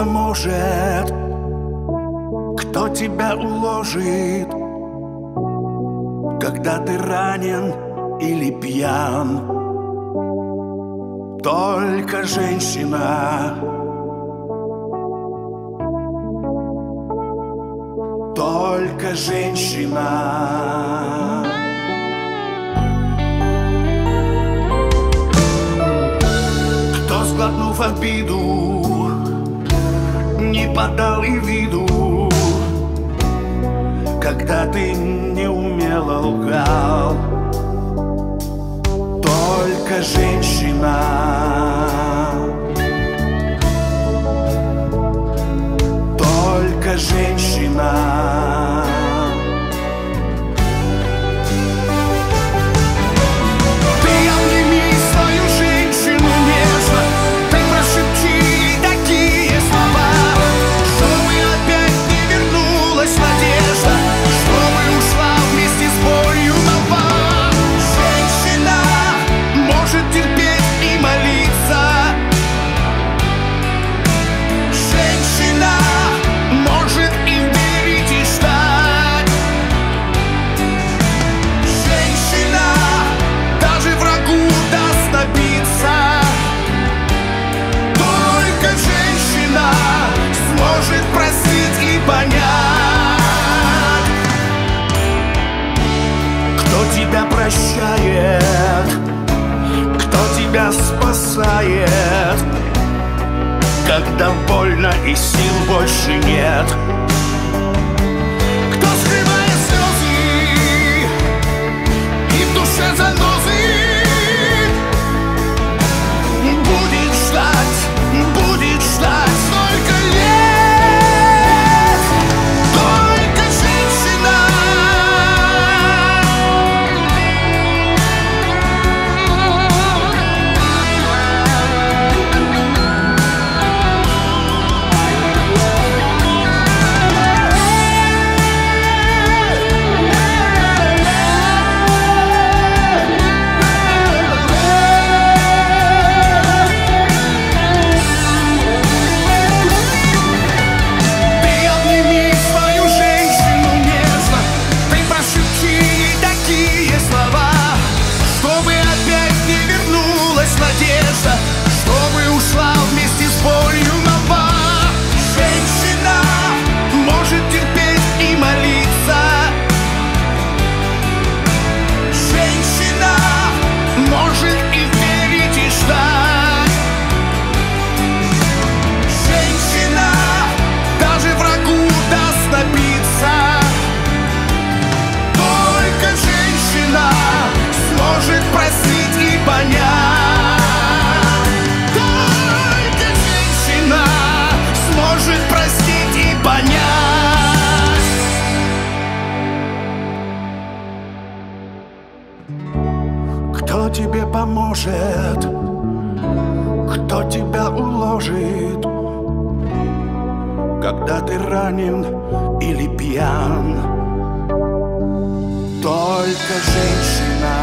поможет? Кто тебя уложит, когда ты ранен или пьян? Только женщина, только женщина. Кто, сглотнув обиду, не подал и виду, когда ты неумело лгал? Только женщина, только женщина. Ты обними свою женщину нежно, ты прошепчи такие слова, чтобы опять не вернулась надежда, чтобы ушла вместе с болью молва. Женщина может терпеть и молиться, женщина может и верить, и ждать. Женщина даже врагу даст набиться. Только женщина сможет простить и понять. Кто тебя прощает, кто тебя спасает, когда больно и сил больше нет? Кто скрывает слезы и в душе занозы, будет ждать столько лет. Только женщина, чтобы ушла вместе с болью молва. Женщина может терпеть и молиться, женщина может и верить, и ждать. Женщина даже врагу даст набиться. Только женщина сможет простить и понять. Может простить и понять. Кто тебе поможет, кто тебя уложит, когда ты ранен или пьян? Только женщина.